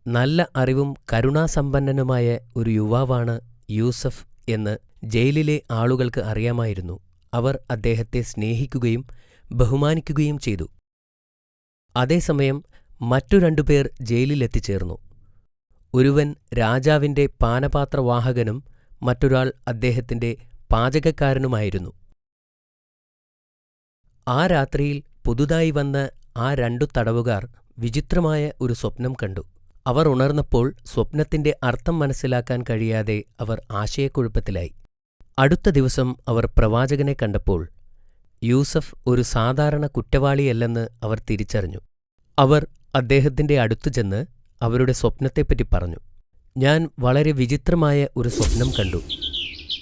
നല്ല അറിവും കരുണാസമ്പന്നനുമായ ഒരു യുവാവാണ് യൂസഫ് എന്ന് ജയിലിലെ ആളുകൾക്ക് അറിയാമായിരുന്നു. അവർ അദ്ദേഹത്തെ സ്നേഹിക്കുകയും ബഹുമാനിക്കുകയും ചെയ്തു. അതേസമയം മറ്റു രണ്ടുപേർ ജയിലിലെത്തിച്ചേർന്നു. ഒരുവൻ രാജാവിന്റെ പാനപാത്രവാഹകനും മറ്റൊരാൾ അദ്ദേഹത്തിന്റെ പാചകക്കാരനുമായിരുന്നു. ആ രാത്രിയിൽ പുതുതായി വന്ന ആ രണ്ടു തടവുകാർ വിചിത്രമായ ഒരു സ്വപ്നം കണ്ടു. അവർ ഉണർന്നപ്പോൾ സ്വപ്നത്തിന്റെ അർത്ഥം മനസ്സിലാക്കാൻ കഴിയാതെ അവർ ആശയക്കുഴപ്പത്തിലായി. അടുത്ത ദിവസം അവർ പ്രവാചകനെ കണ്ടപ്പോൾ യൂസഫ് ഒരു സാധാരണ കുറ്റവാളിയല്ലെന്ന് അവർ തിരിച്ചറിഞ്ഞു. അവർ അദ്ദേഹത്തിന്റെ അടുത്തു ചെന്ന് അവരുടെ സ്വപ്നത്തെപ്പറ്റി പറഞ്ഞു. ഞാൻ വളരെ വിചിത്രമായ ഒരു സ്വപ്നം കണ്ടു.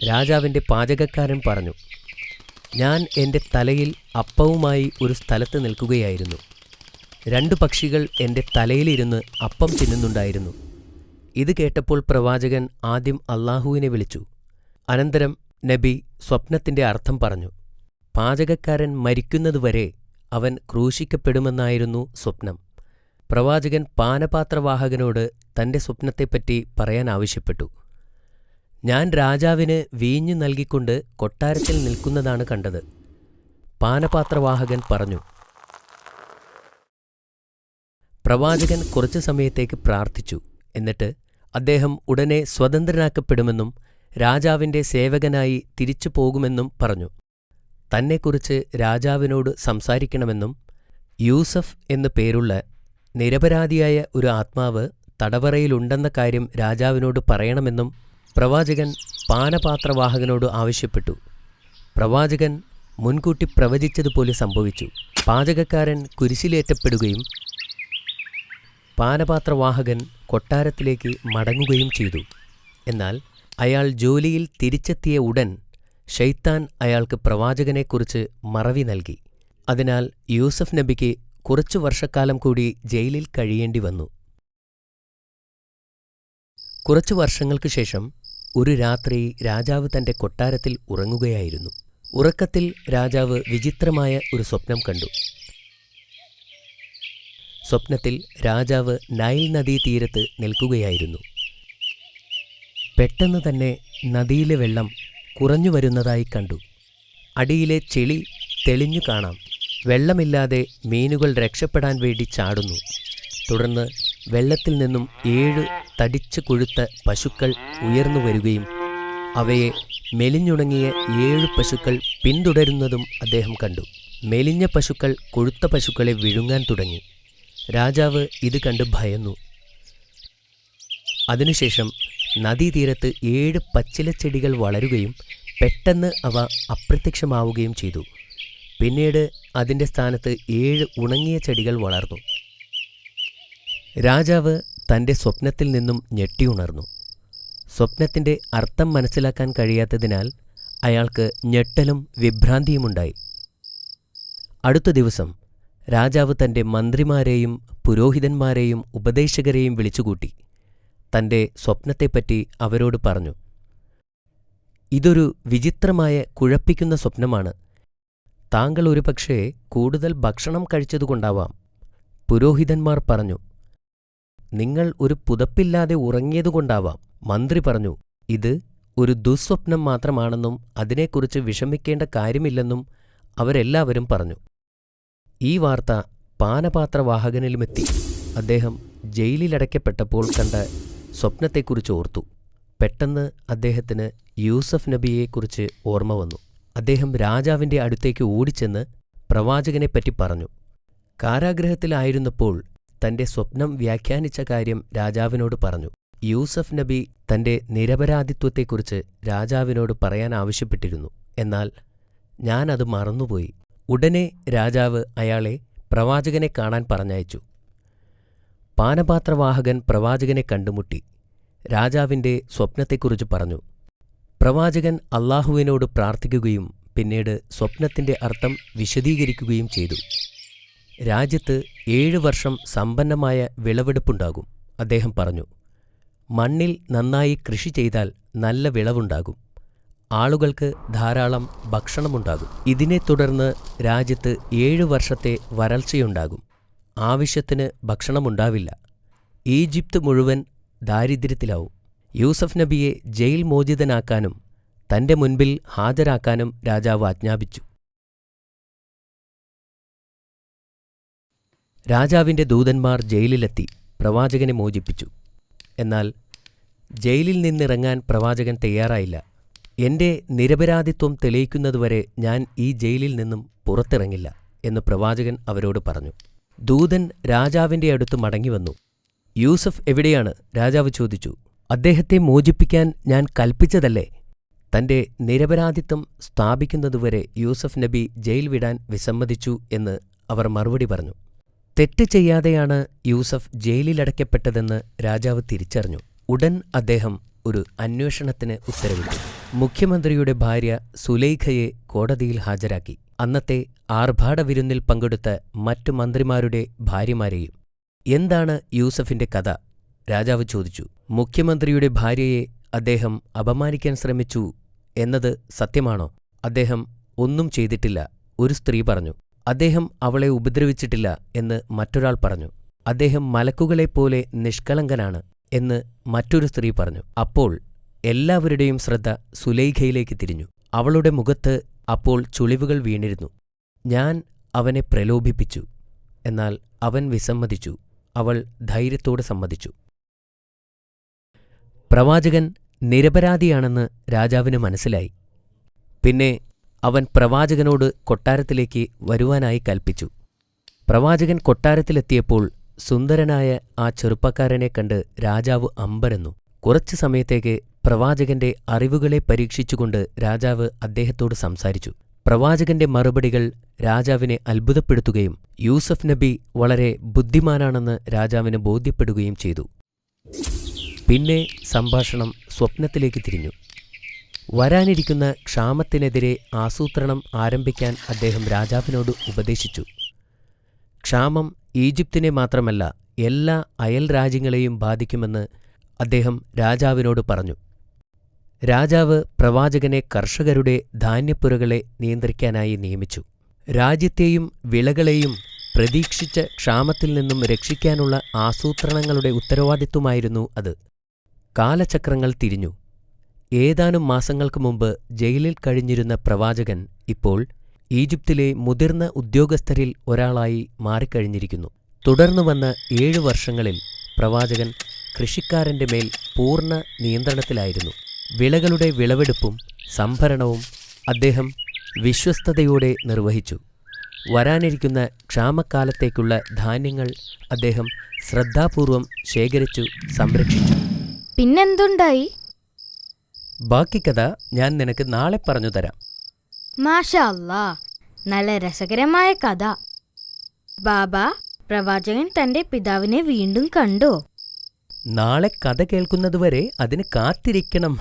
രാജാവിന്റെ പാചകക്കാരൻ പറഞ്ഞു, ഞാൻ എന്റെ തലയിൽ അപ്പവുമായി ഒരു സ്ഥലത്ത് നിൽക്കുകയായിരുന്നു. രണ്ടു പക്ഷികൾ എന്റെ തലയിലിരുന്ന് അപ്പം തിന്നുന്നുണ്ടായിരുന്നു. ഇത് കേട്ടപ്പോൾ പ്രവാചകൻ ആദ്യം അല്ലാഹുവിനെ വിളിച്ചു. അനന്തരം നബി സ്വപ്നത്തിന്റെ അർത്ഥം പറഞ്ഞു. പാചകക്കാരൻ മരിക്കുന്നതുവരെ അവൻ ക്രൂശിക്കപ്പെടുമെന്നായിരുന്നു സ്വപ്നം. പ്രവാചകൻ പാനപാത്രവാഹകനോട് തന്റെ സ്വപ്നത്തെപ്പറ്റി പറയാൻ ആവശ്യപ്പെട്ടു. ഞാൻ രാജാവിന് വീഞ്ഞു നൽകിക്കൊണ്ട് കൊട്ടാരത്തിൽ നിൽക്കുന്നതാണ് കണ്ടത്. പാനപാത്രവാഹകൻ പറഞ്ഞു. പ്രവാചകൻ കുറച്ചു സമയത്തേക്ക് പ്രാർത്ഥിച്ചു. എന്നിട്ട് അദ്ദേഹം ഉടനെ സ്വതന്ത്രനാക്കപ്പെടുമെന്നും രാജാവിന്റെ സേവകനായി തിരിച്ചു പോകുമെന്നും പറഞ്ഞു. തന്നെക്കുറിച്ച് രാജാവിനോട് സംസാരിക്കണമെന്നും യൂസഫ് എന്നു പേരുള്ള നിരപരാധിയായ ഒരു ആത്മാവ് തടവറയിലുണ്ടെന്ന കാര്യം രാജാവിനോട് പറയണമെന്നും പ്രവാചകൻ പാനപാത്രവാഹകനോട് ആവശ്യപ്പെട്ടു. പ്രവാചകൻ മുൻകൂട്ടി പ്രവചിച്ചതുപോലെ സംഭവിച്ചു. പാചകക്കാരൻ കുരിശിലേറ്റപ്പെടുകയും പാനപാത്രവാഹകൻ കൊട്ടാരത്തിലേക്ക് മടങ്ങുകയും ചെയ്തു. എന്നാൽ അയാൾ ജോലിയിൽ തിരിച്ചെത്തിയ ഉടൻ ശൈത്താൻ അയാൾക്ക് പ്രവാചകനെക്കുറിച്ച് മറവി നൽകി. അതിനാൽ യൂസഫ് നബിക്ക് കുറച്ചു വർഷക്കാലം കൂടി ജയിലിൽ കഴിയേണ്ടി വന്നു. കുറച്ചു വർഷങ്ങൾക്കു ശേഷം ഒരു രാത്രി രാജാവ് തന്റെ കൊട്ടാരത്തിൽ ഉറങ്ങുകയായിരുന്നു. ഉറക്കത്തിൽ രാജാവ് വിചിത്രമായ ഒരു സ്വപ്നം കണ്ടു. സ്വപ്നത്തിൽ രാജാവ് നൈൽ നദീതീരത്ത് നിൽക്കുകയായിരുന്നു. പെട്ടെന്ന് തന്നെ നദിയിലെ വെള്ളം കുറഞ്ഞു വരുന്നതായി കണ്ടു. അടിയിലെ ചെളി തെളിഞ്ഞു കാണാം. വെള്ളമില്ലാതെ മീനുകൾ രക്ഷപ്പെടാൻ വേണ്ടി ചാടുന്നു. തുടർന്ന് വെള്ളത്തിൽ നിന്നും 7 തടിച്ചു കൊഴുത്ത പശുക്കൾ ഉയർന്നു വരികയും അവയെ മെലിഞ്ഞുണങ്ങിയ 7 പശുക്കൾ പിന്തുടരുന്നതും അദ്ദേഹം കണ്ടു. മെലിഞ്ഞ പശുക്കൾ കൊഴുത്ത പശുക്കളെ വിഴുങ്ങാൻ തുടങ്ങി. രാജാവ് ഇത് കണ്ട് ഭയന്നു. അതിനുശേഷം നദീതീരത്ത് 7 പച്ചിലച്ചെടികൾ വളരുകയും പെട്ടെന്ന് അവ അപ്രത്യക്ഷമാവുകയും ചെയ്തു. പിന്നീട് അതിൻ്റെ സ്ഥാനത്ത് 7 ഉണങ്ങിയ ചെടികൾ വളർന്നു. രാജാവ് തൻ്റെ സ്വപ്നത്തിൽ നിന്നും ഞെട്ടിയുണർന്നു. സ്വപ്നത്തിൻ്റെ അർത്ഥം മനസ്സിലാക്കാൻ കഴിയാത്തതിനാൽ അയാൾക്ക് ഞെട്ടലും വിഭ്രാന്തിയുമുണ്ടായി. അടുത്ത ദിവസം രാജാവ് തൻ്റെ മന്ത്രിമാരെയും പുരോഹിതന്മാരെയും ഉപദേശകരെയും വിളിച്ചുകൂട്ടി തൻ്റെ സ്വപ്നത്തെപ്പറ്റി അവരോട് പറഞ്ഞു. ഇതൊരു വിചിത്രമായ കുഴപ്പിക്കുന്ന സ്വപ്നമാണ്. താങ്കൾ ഒരുപക്ഷേ കൂടുതൽ ഭക്ഷണം കഴിച്ചതുകൊണ്ടാവാം. പുരോഹിതന്മാർ പറഞ്ഞു. നിങ്ങൾ ഒരു പുതപ്പില്ലാതെ ഉറങ്ങിയതുകൊണ്ടാവാം. മന്ത്രി പറഞ്ഞു. ഇത് ഒരു ദുസ്വപ്നം മാത്രമാണെന്നും അതിനെക്കുറിച്ച് വിഷമിക്കേണ്ട കാര്യമില്ലെന്നും അവരെല്ലാവരും പറഞ്ഞു. ഈ വാർത്ത പാനപാത്രവാഹകനിലുമെത്തി. അദ്ദേഹം ജയിലിലടയ്ക്കപ്പെട്ടപ്പോൾ കണ്ട സ്വപ്നത്തെക്കുറിച്ച് ഓർത്തു. പെട്ടെന്ന് അദ്ദേഹത്തിന് യൂസഫ് നബിയെക്കുറിച്ച് ഓർമ്മ വന്നു. അദ്ദേഹം രാജാവിൻ്റെ അടുത്തേക്ക് ഓടിച്ചെന്ന് പ്രവാചകനെപ്പറ്റി പറഞ്ഞു. കാരാഗൃഹത്തിലായിരുന്നപ്പോൾ തന്റെ സ്വപ്നം വ്യാഖ്യാനിച്ച കാര്യം രാജാവിനോട് പറഞ്ഞു. യൂസഫ് നബി തന്റെ നിരപരാധിത്വത്തെക്കുറിച്ച് രാജാവിനോട് പറയാൻ ആവശ്യപ്പെട്ടിരുന്നു. എന്നാൽ ഞാനത് മറന്നുപോയി. ഉടനെ രാജാവ് അയാളെ പ്രവാചകനെ കാണാൻ പറഞ്ഞയച്ചു. പാനപാത്രവാഹകൻ പ്രവാചകനെ കണ്ടുമുട്ടി രാജാവിന്റെ സ്വപ്നത്തെക്കുറിച്ച് പറഞ്ഞു. പ്രവാചകൻ അല്ലാഹുവിനോട് പ്രാർത്ഥിക്കുകയും പിന്നീട് സ്വപ്നത്തിന്റെ അർത്ഥം വിശദീകരിക്കുകയും ചെയ്തു. രാജ്യത്ത് 7 വർഷം സമ്പന്നമായ വിളവെടുപ്പുണ്ടാകും. അദ്ദേഹം പറഞ്ഞു. മണ്ണിൽ നന്നായി കൃഷി ചെയ്താൽ നല്ല വിളവുണ്ടാകും. ആളുകൾക്ക് ധാരാളം ഭക്ഷണമുണ്ടാകും. ഇതിനെ തുടർന്ന് രാജ്യത്ത് 7 വർഷത്തെ വരൾച്ചയുണ്ടാകും. ആവശ്യത്തിന് ഭക്ഷണമുണ്ടാവില്ല. ഈജിപ്ത് മുഴുവൻ ദാരിദ്ര്യത്തിലാവും. യൂസഫ് നബിയെ ജയിൽ മോചിതനാക്കാനും തന്റെ മുൻപിൽ ഹാജരാക്കാനും രാജാവ് ആജ്ഞാപിച്ചു. രാജാവിന്റെ ദൂതന്മാർ ജയിലിലെത്തി പ്രവാചകനെ മോചിപ്പിച്ചു. എന്നാൽ ജയിലിൽ നിന്നിറങ്ങാൻ പ്രവാചകൻ തയ്യാറായില്ല. എന്റെ നിരപരാധിത്വം തെളിയിക്കുന്നതുവരെ ഞാൻ ഈ ജയിലിൽ നിന്നും പുറത്തിറങ്ങില്ല എന്ന് പ്രവാചകൻ അവരോട് പറഞ്ഞു. ദൂതൻ രാജാവിന്റെ അടുത്ത് മടങ്ങിവന്നു. യൂസഫ് എവിടെയാണ്? രാജാവ് ചോദിച്ചു. അദ്ദേഹത്തെ മോചിപ്പിക്കാൻ ഞാൻ കൽപ്പിച്ചതല്ലേ? തന്റെ നിരപരാധിത്വം സ്ഥാപിക്കുന്നതുവരെ യൂസഫ് നബി ജയിൽ വിടാൻ വിസമ്മതിച്ചു എന്ന് അവർ മറുപടി പറഞ്ഞു. തെറ്റ് ചെയ്യാതെയാണ് യൂസഫ് ജയിലിലടയ്ക്കപ്പെട്ടതെന്ന് രാജാവ് തിരിച്ചറിഞ്ഞു. ഉടൻ അദ്ദേഹം ഒരു അന്വേഷണത്തിന് ഉത്തരവിട്ടു. മുഖ്യമന്ത്രിയുടെ ഭാര്യ സുലൈഖയെ കോടതിയിൽ ഹാജരാക്കി. അന്നത്തെ ആർഭാട വിരുന്നിൽ പങ്കെടുത്ത മറ്റു മന്ത്രിമാരുടെ ഭാര്യമാരെയും. എന്താണ് യൂസഫിന്റെ കഥ? രാജാവ് ചോദിച്ചു. മുഖ്യമന്ത്രിയുടെ ഭാര്യയെ അദ്ദേഹം അപമാനിക്കാൻ ശ്രമിച്ചു എന്നത് സത്യമാണോ? അദ്ദേഹം ഒന്നും ചെയ്തിട്ടില്ല, ഒരു സ്ത്രീ പറഞ്ഞു. അദ്ദേഹം അവളെ ഉപദ്രവിച്ചിട്ടില്ല എന്ന് മറ്റൊരാൾ പറഞ്ഞു. അദ്ദേഹം മലക്കുകളെപ്പോലെ നിഷ്കളങ്കനാണ് എന്ന് മറ്റൊരു സ്ത്രീ പറഞ്ഞു. അപ്പോൾ എല്ലാവരുടെയും ശ്രദ്ധ സുലൈഖയിലേക്ക് തിരിഞ്ഞു. അവളുടെ മുഖത്ത് അപ്പോൾ ചുളിവുകൾ വീണിരുന്നു. ഞാൻ അവനെ പ്രലോഭിപ്പിച്ചു, എന്നാൽ അവൻ വിസമ്മതിച്ചു. അവൾ ധൈര്യത്തോടെ സമ്മതിച്ചു. പ്രവാചകൻ നിരപരാധിയാണെന്ന് രാജാവിന് മനസ്സിലായി. പിന്നെ അവൻ പ്രവാചകനോട് കൊട്ടാരത്തിലേക്ക് വരുവാനായി കൽപ്പിച്ചു. പ്രവാചകൻ കൊട്ടാരത്തിലെത്തിയപ്പോൾ സുന്ദരനായ ആ ചെറുപ്പക്കാരനെ കണ്ട് രാജാവ് അമ്പരന്നു. കുറച്ചു സമയത്തേക്ക് പ്രവാചകന്റെ അറിവുകളെ പരീക്ഷിച്ചുകൊണ്ട് രാജാവ് അദ്ദേഹത്തോട് സംസാരിച്ചു. പ്രവാചകന്റെ മറുപടികൾ രാജാവിനെ അത്ഭുതപ്പെടുത്തുകയും യൂസഫ് നബി വളരെ ബുദ്ധിമാനാണെന്ന് രാജാവിന് ബോധ്യപ്പെടുകയും ചെയ്തു. പിന്നെ സംഭാഷണം സ്വപ്നത്തിലേക്ക് തിരിഞ്ഞു. വരാനിരിക്കുന്ന ക്ഷാമത്തിനെതിരെ ആസൂത്രണം ആരംഭിക്കാൻ അദ്ദേഹം രാജാവിനോട് ഉപദേശിച്ചു. ക്ഷാമം ഈജിപ്തിനെ മാത്രമല്ല എല്ലാ അയൽ രാജ്യങ്ങളെയും ബാധിക്കുമെന്ന് അദ്ദേഹം രാജാവിനോട് പറഞ്ഞു. രാജാവ് പ്രവാചകനെ കർഷകരുടെ ധാന്യപ്പുരകളെ നിയന്ത്രിക്കാനായി നിയമിച്ചു. രാജ്യത്തെയും വിളകളെയും പ്രതീക്ഷിച്ച ക്ഷാമത്തിൽ നിന്നും രക്ഷിക്കാനുള്ള ആസൂത്രണങ്ങളുടെ ഉത്തരവാദിത്വമായിരുന്നു അത്. കാലചക്രങ്ങൾ തിരിഞ്ഞു. ഏതാനും മാസങ്ങൾക്ക് മുമ്പ് ജയിലിൽ കഴിഞ്ഞിരുന്ന പ്രവാചകൻ ഇപ്പോൾ ഈജിപ്തിലെ മുതിർന്ന ഉദ്യോഗസ്ഥരിൽ ഒരാളായി മാറിക്കഴിഞ്ഞിരിക്കുന്നു. തുടർന്നു വന്ന 7 വർഷങ്ങളിൽ പ്രവാചകൻ കൃഷിക്കാരന്റെ മേൽ പൂർണ്ണ നിയന്ത്രണത്തിലായിരുന്നു. വിളകളുടെ വിളവെടുപ്പും സംഭരണവും അദ്ദേഹം വിശ്വസ്തയോടെ നിർവഹിച്ചു. വരാനിരിക്കുന്ന ക്ഷാമക്കാലത്തേക്കുള്ള ധാന്യങ്ങൾ അദ്ദേഹം ശ്രദ്ധാപൂർവം ശേഖരിച്ചു സംരക്ഷിച്ചു. പിന്നെന്തുണ്ടായി? ബാക്കി കഥ ഞാൻ നിനക്ക് നാളെ പറഞ്ഞു തരാം. മാഷാ അല്ലാ, നല്ല രസകരമായ കഥ. ബാബ, പ്രവാചകൻ തന്റെ പിതാവിനെ വീണ്ടും കണ്ടോ? നാളെ കഥ കേൾക്കുന്നതുവരെ അതിന് കാത്തിരിക്കണം.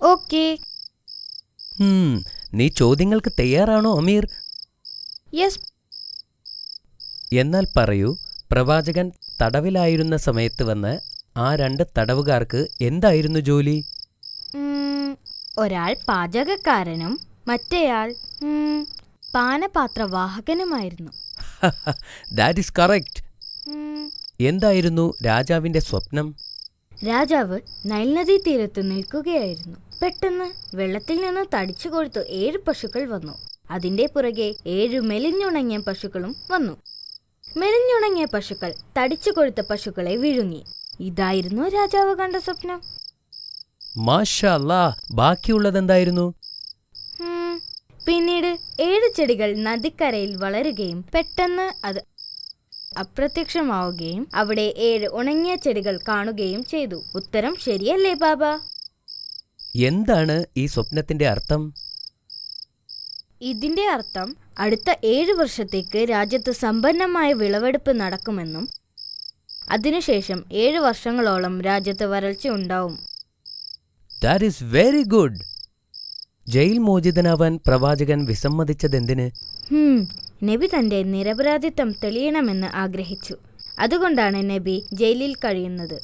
ഓക്കേ. നീ ചോദ്യങ്ങൾക്ക് തയ്യാറാണോ അമീർ? യെസ്. എന്നാൽ പറയൂ, പ്രവാചകൻ തടവിലായിരുന്ന സമയത്ത് വന്ന് ആ 2 തടവുകാർക്ക് എന്തായിരുന്നു ജോലി? ഒരാൾ പാചകക്കാരനും മറ്റേയാൾ പാനപാത്രവാഹകനുമായിരുന്നു. That is correct. എന്തായിരുന്നു രാജാവിന്റെ സ്വപ്നം? രാജാവ് നൈൽ നദീ തീരത്ത് നിൽക്കുകയായിരുന്നു. പെട്ടെന്ന് വെള്ളത്തിൽ നിന്ന് തടിച്ചു കൊഴുത്ത് 7 പശുക്കൾ വന്നു. അതിന്റെ പുറകെ 7 മെലിഞ്ഞുണങ്ങിയ പശുക്കളും വന്നു. മെലിഞ്ഞുണങ്ങിയ പശുക്കൾ തടിച്ചു കൊഴുത്ത പശുക്കളെ വിഴുങ്ങി. ഇതായിരുന്നു രാജാവ് കണ്ട സ്വപ്നം. മാഷാ അല്ലാ, ബാക്കിയുള്ളതെന്തായിരുന്നു? പിന്നീട് 7 ചെടികൾ നദിക്കരയിൽ വളരുകയും പെട്ടെന്ന് അത് അപ്രത്യക്ഷമാവുകയും അവിടെ 7 ഉണങ്ങിയ ചെടികൾ കാണുകയും ചെയ്തു. ഉത്തരം ശരിയല്ലേ ബാബ? എന്താണ് ഈ സ്വപ്നത്തിന്റെ അർത്ഥം? ഇതിന്റെ അർത്ഥം അടുത്ത 7 വർഷത്തേക്ക് രാജ്യത്ത് സമ്പന്നമായ വിളവെടുപ്പ് നടക്കുമെന്നും അതിനുശേഷം 7 വർഷങ്ങളോളം രാജ്യത്ത് വരൾച്ച ഉണ്ടാവും. That is very good. ജയിൽ മോചിതനാവാൻ പ്രവാചകൻ വിസമ്മതിച്ചതെന്തിന്? നബി തന്റെ നിരപരാധിത്വം തെളിയണമെന്ന് ആഗ്രഹിച്ചു. അതുകൊണ്ടാണ് നബി ജയിലിൽ കഴിയുന്നത്.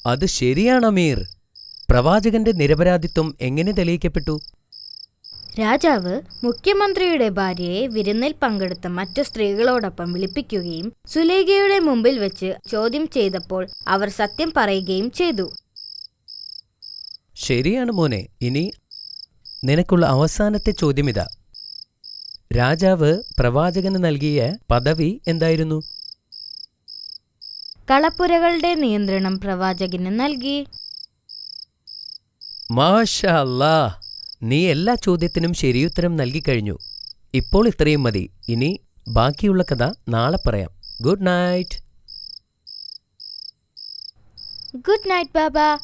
അത് ശരിയാണ് അമീർ. പ്രവാചകന്റെ നിരപരാധിത്വം എങ്ങനെ തെളിയിക്കപ്പെട്ടു? രാജാവ് മുഖ്യമന്ത്രിയുടെ ഭാര്യയെ വിരുന്നിൽ പങ്കെടുത്ത മറ്റു സ്ത്രീകളോടൊപ്പം വിളിപ്പിക്കുകയും സുലേഖയുടെ മുമ്പിൽ വെച്ച് ചോദ്യം ചെയ്തപ്പോൾ അവർ സത്യം പറയുകയും ചെയ്തു. ശരിയാണ് മോനെ. ഇനി നിനക്കുള്ള അവസാനത്തെ ചോദ്യമിതാ. രാജാവ് പ്രവാചകന് നൽകിയ പദവി എന്തായിരുന്നു? കളപ്പുരകളുടെ നിയന്ത്രണം പ്രവാചകന് നൽകി. മാഷാ അല്ലാ, നീ എല്ലാ ചോദ്യത്തിനും ശരിയുത്തരം നൽകിക്കഴിഞ്ഞു. ഇപ്പോൾ ഇത്രയും മതി. ഇനി ബാക്കിയുള്ള കഥ നാളെ പറയാം. Good night. Good night Baba.